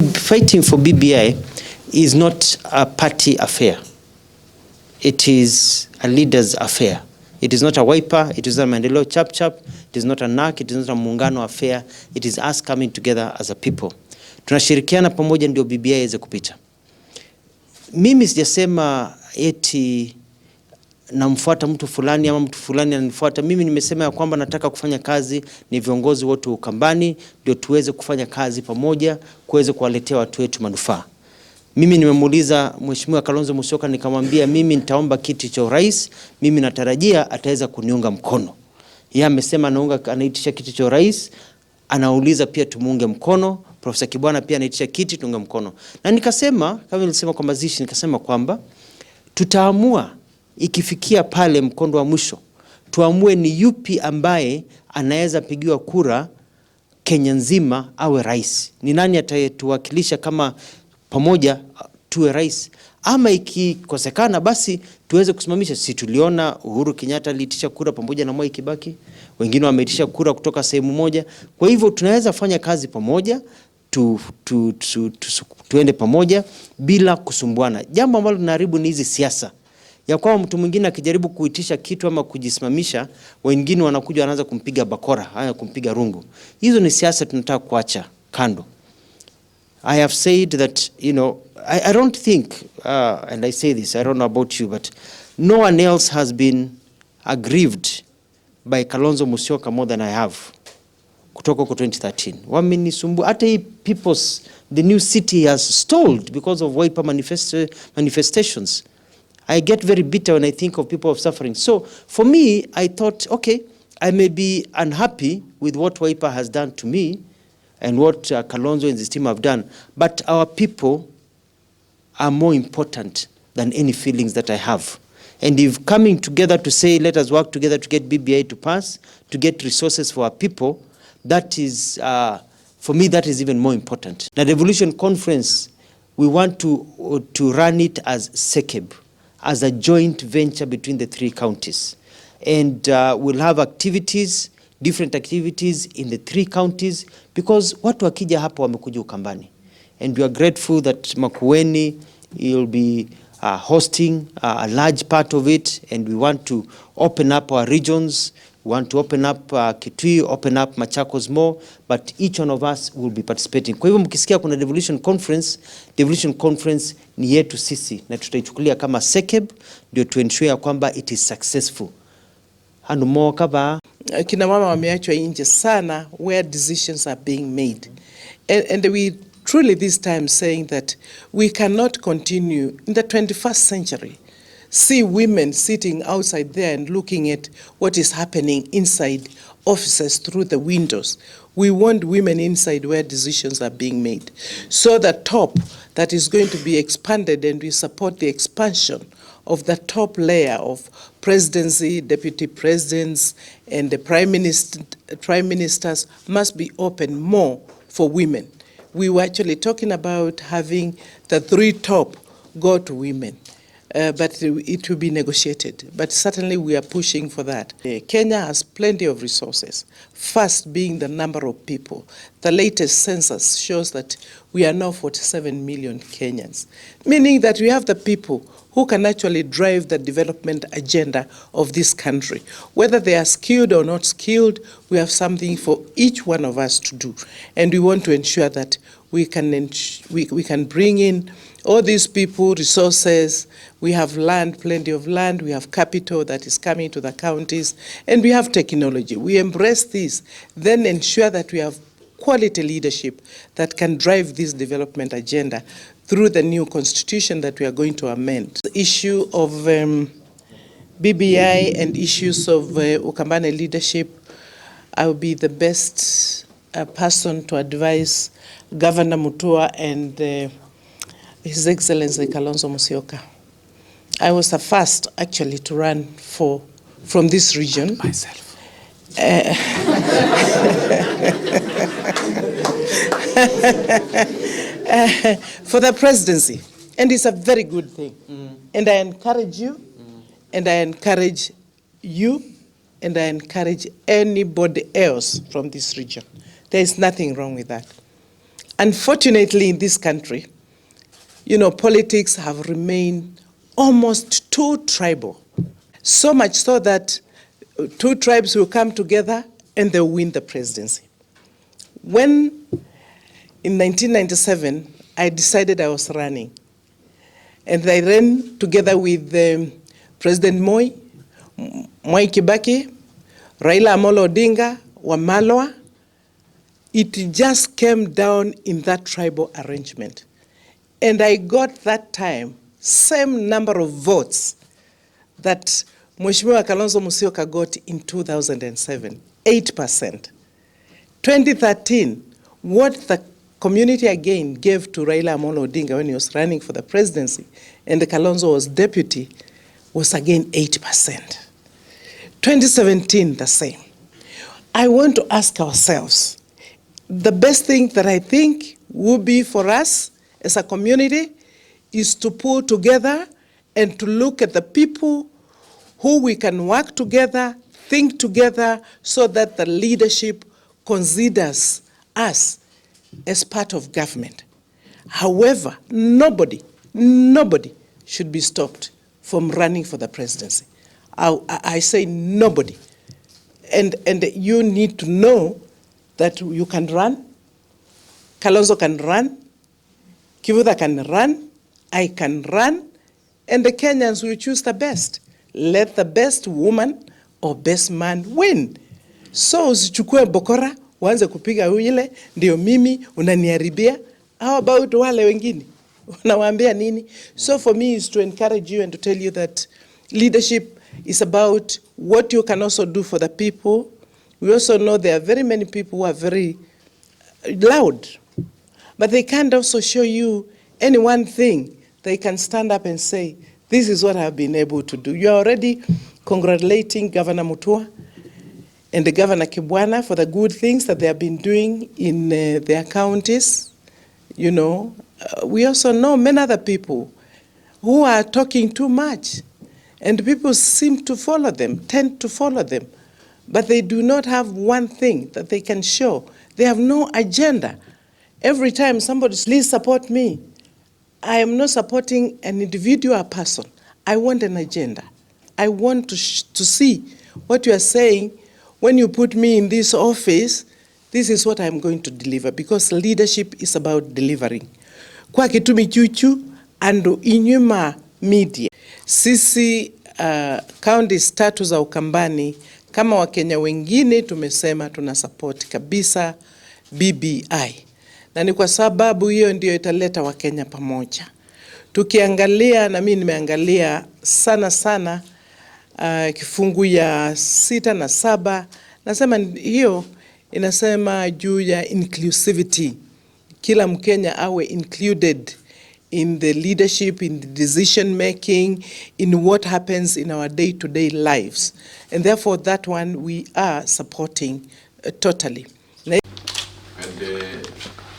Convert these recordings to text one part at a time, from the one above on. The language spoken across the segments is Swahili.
Fighting for BBI is not a party affair. It is a leader's affair. It is not a Wiper, it is not a Maendeleo chap chap, it is not a NARC, it is not a muungano affair. It is us coming together as a people. Tunashirikiana pamoja ndio BBI iweze kupita. Mimi sijasema eti namfuata mtu fulani ama mtu fulani ananifuata. Mimi nimesema ya kwamba nataka kufanya kazi ni viongozi wote Ukambani ndio tuweze kufanya kazi pamoja kuweze kuwaletea watu wetu manufaa. Mimi nimemuuliza Mheshimiwa Kalonzo Musyoka nikamwambia mimi nitaomba kiti cha urais, mimi natarajia ataweza kuniunga mkono. Yeye amesema anaitisha kiti cha urais, anauliza pia tumuunge mkono. Profesa Kibwana pia anaitisha kiti tuunge mkono. Na nikasema kama nilisema kwa mazishi nikasema kwamba tutaamua ikifikia pale mkondo wa mwisho, tuamue ni yupi ambaye anaweza pigiwa kura Kenya nzima awe rais. Ni nani atayetuwakilisha kama pamoja tuwe rais? Ama ikikosekana basi tuweze kusimamisha. Si tuliona Uhuru Kenyatta aliitisha kura pamoja na Mwai Kibaki, wengine wameitisha kura kutoka sehemu moja. Kwa hivyo tunaweza fanya kazi pamoja, tuende pamoja bila kusumbuana. Jambo ambalo tunaharibu ni hizi siasa ya kwamba mtu mwingine akijaribu kuitisha kitu ama kujisimamisha, wengine wanakuja wanaanza kumpiga bakora, haya kumpiga rungu. Hizo ni siasa tunataka kuacha kando. I have said that, I don't think, and I say this, I don't know about you, but no one else has been aggrieved by Kalonzo Musyoka more than I have. Kutoka kwa 2013. Wamenisumbu, hata hii the new city has stalled because of Wiper manifestations. I get very bitter when I think of people of suffering. So for me, I thought, okay, I may be unhappy with what Wiper has done to me and what Kalonzo and his team have done, but our people are more important than any feelings that I have. And if coming together to say, let us work together to get BBI to pass, to get resources for our people, that is, for me, that is even more important. The Devolution Conference, we want to run it as SEKEB, as a joint venture between the 3 counties. And we'll have activities, different activities in the 3 counties, because watu wakija hapa wamekuja Ukambani. And we are grateful that Makueni will be hosting a large part of it, and we want to open up our regions. We want to open up Kitui, open up Machakos more, but each one of us will be participating. Kwa hivyo mkisikia kuna Devolution Conference ni yetu sisi, na tutaichukulia kama SEKEB, ndio to ensure kwamba it is successful. Hanu mo kaba kina mama wameachwa nje sana where decisions are being made. And we truly this time saying that we cannot continue in the 21st century. See women sitting outside there and looking at what is happening inside offices through the windows. We want women inside where decisions are being made. So the top that is going to be expanded, and we support the expansion of the top layer of presidency, deputy presidents, and the prime ministers must be open more for women. We were actually talking about having the 3 top go to women. But it will be negotiated. But certainly we are pushing for that. Kenya has plenty of resources. First being the number of people. The latest census shows that we are now 47 million Kenyans, meaning that we have the people who can actually drive the development agenda of this country. Whether they are skilled or not skilled, we have something for each one of us to do. And we want to ensure that we can bring in all these people, resources. We have land, plenty of land. We have capital that is coming to the counties. And we have technology. We embrace this, then ensure that we have quality leadership that can drive this development agenda through the new constitution that we are going to amend. The issue of BBI and issues of Ukambani leadership, I will be the best person to advise Governor Mutua and His Excellency Kalonzo Musyoka. I was the first actually to run from this region. Myself. For the presidency, and it's a very good thing. And I encourage you, and I encourage you, and I encourage anybody else from this region. There is nothing wrong with that. Unfortunately, in this country, politics have remained almost too tribal. So much so that two tribes will come together and they'll win the presidency. When, in 1997, I decided I was running, and I ran together with President Moi Kibaki, Raila Amolo Odinga, Wamalwa. It just came down in that tribal arrangement. And I got that time same number of votes that Mheshimiwa Kalonzo Musyoka got in 2007, 8%. 2013, what the community again gave to Raila Amolo Odinga when he was running for the presidency and Kalonzo was deputy was again 8%. 2017, the same. I want to ask ourselves, the best thing that I think would be for us as a community is to pull together and to look at the people who we can work together, think together, so that the leadership considers us as part of government. However, nobody should be stopped from running for the presidency. I say nobody. And you need to know that you can run, Kalonzo can run, Kibwana can run, I can run, and the Kenyans will choose the best. Let the best woman or best man win. So usichukue bokora, uanze kupiga uile, ndio mimi unaniharibia. How about wale wengine? Unawaambia nini? So for me is to encourage you and to tell you that leadership is about what you can also do for the people. We also know there are very many people who are very loud, but they can't also show you any one thing. They can stand up and say, this is what I've been able to do. You're already congratulating Governor Mutua and the Governor Kibwana for the good things that they have been doing in their counties. We also know many other people who are talking too much, and people seem to follow them, tend to follow them, but they do not have one thing that they can show. They have no agenda. Every time somebody says, please support me, I am not supporting an individual person. I want an agenda. I want to see what you are saying. When you put me in this office, this is what I'm going to deliver, because leadership is about delivering. Kwa kitumi chuchu ando inyuma media. Sisi county tatu za Ukambani kama Wakenya wengine tumesema tuna support kabisa BBI. Na ni kwa sababu hiyo ndio italeta Wakenya pamoja. Tukiangalia, na mimi nimeangalia sana kifungu ya 6 na 7, nasema hiyo inasema juu ya inclusivity. Kila Mkenya awe included in the leadership, in the decision making, in what happens in our day-to-day lives. And therefore that one we are supporting totally. And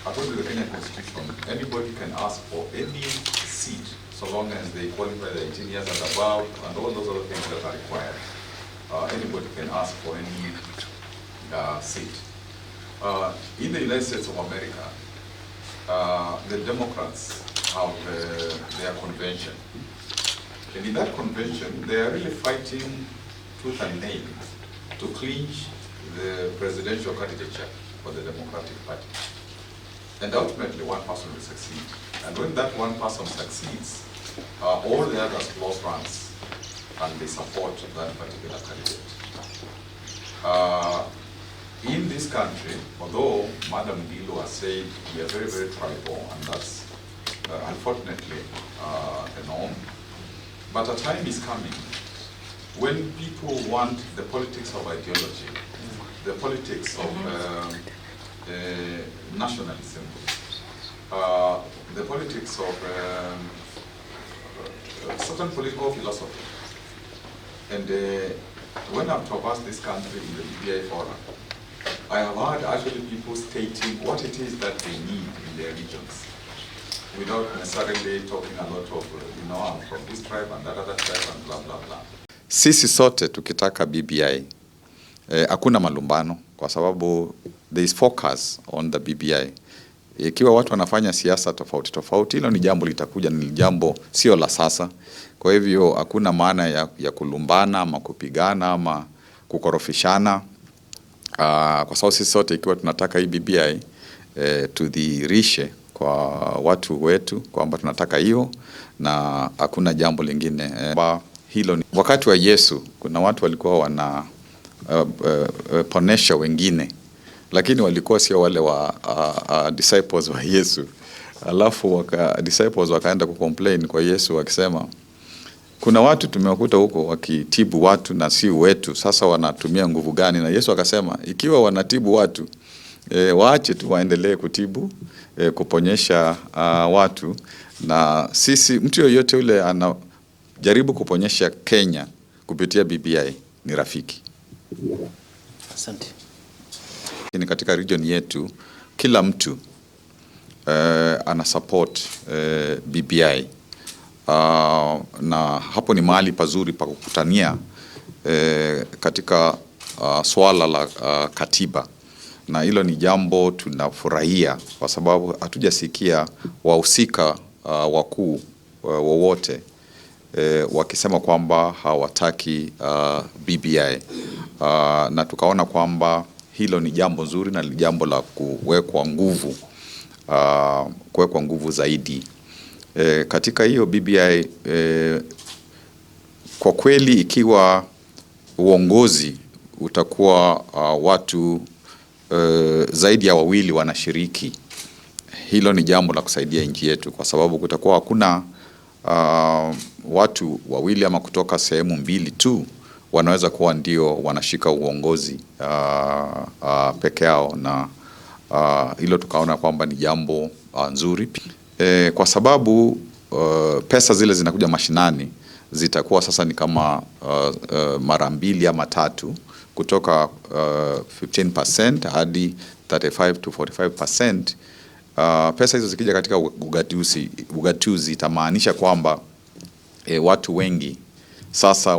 according to the Kenyan Constitution, anybody can ask for any seat so long as they qualify the 18 years and above and all those other things that are required. Anybody can ask for any seat. In the United States of America, the Democrats have their convention. And in that convention, they are really fighting tooth and nail to clinch the presidential candidature for the Democratic Party. And ultimately, one person will succeed. And when that one person succeeds, all the others close ranks and they support that particular candidate. In this country, although Madam Ngilu has said we are very, very tribal, and that's unfortunately the norm, but a time is coming when people want the politics of ideology, the politics of nationalism, the politics of certain political philosophy. And when I've traversed this country in the BBI forum, I have heard actually people stating what it is that they need in their regions, without necessarily talking a lot of, I'm from this tribe and that other tribe and blah, blah, blah. Sisi sote tukitaka BBI, hakuna malumbano kwa sababu there is focus on the BBI. Ikiwa watu wanafanya siasa tofauti tofauti, hilo ni jambo litakuja, ni jambo sio la sasa. Kwa hivyo hakuna maana ya kulumbana ama kupigana ama kukorofishana. Kwa sababu sisi sote ikiwa tunataka hii BBI tudhihirishe kwa watu wetu kwamba tunataka hiyo, na hakuna jambo lingine. Hilo ni wakati wa Yesu, kuna watu walikuwa wana ponesha wengine, lakini walikuwa sio wale wa disciples wa Yesu. Alafu disciples wakaenda kucomplain kwa Yesu wakisema, kuna watu tumewakuta huko wakitibu watu na si wetu, sasa wanatumia nguvu gani? Na Yesu akasema, ikiwa wanatibu watu, waache tu waendelee kutibu, kuponyesha watu, na sisi, mtu yoyote yule anajaribu kuponyesha Kenya kupitia BBI ni rafiki. Asante. Ni katika region yetu kila mtu ana support BBI. Na hapo ni mahali pazuri pa kukutania katika swala la katiba, na hilo ni jambo tunafurahia kwa sababu hatujasikia wahusika wakuu wowote wakisema kwamba hawataki BBI, na tukaona kwamba hilo ni jambo nzuri na ni jambo la kuwekwa nguvu zaidi. Katika hiyo BBI, kwa kweli ikiwa uongozi utakuwa watu zaidi ya wawili wanashiriki, hilo ni jambo la kusaidia nchi yetu, kwa sababu kutakuwa hakuna watu wawili ama kutoka sehemu mbili tu wanaweza kuwa ndio wanashika uongozi peke yao, na hilo tukaona kwamba ni jambo nzuri. Kwa sababu pesa zile zinakuja mashinani zitakuwa sasa ni kama mara 2 ama 3, kutoka 15% hadi 35 to 45%. Pesa hizo zikija katika ugatuzi itamaanisha kwamba watu wengi sasa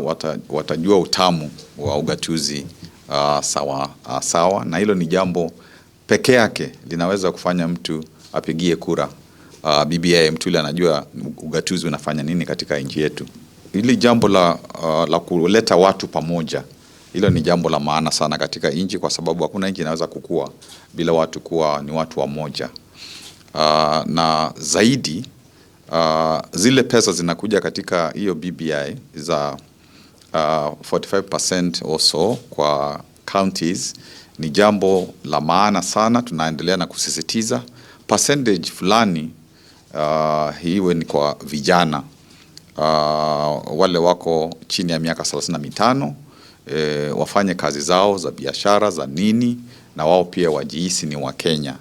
watajua utamu wa ugatuzi sawa, na hilo ni jambo peke yake linaweza kufanya mtu apigie kura BBI, mtu yule anajua ugatuzi unafanya nini katika nchi yetu. Hili jambo la kuleta watu pamoja, hilo ni jambo la maana sana katika nchi, kwa sababu hakuna nchi inaweza kukua bila watu kuwa ni watu wamoja. Na zaidi zile pesa zinakuja katika hiyo BBI za 45% also kwa counties, ni jambo la maana sana. Tunaendelea na kusisitiza percentage fulani hiwe ni kwa vijana wale wako chini ya miaka 35, wafanye kazi zao za biashara za nini, na wao pia wajihisi ni wa Kenya.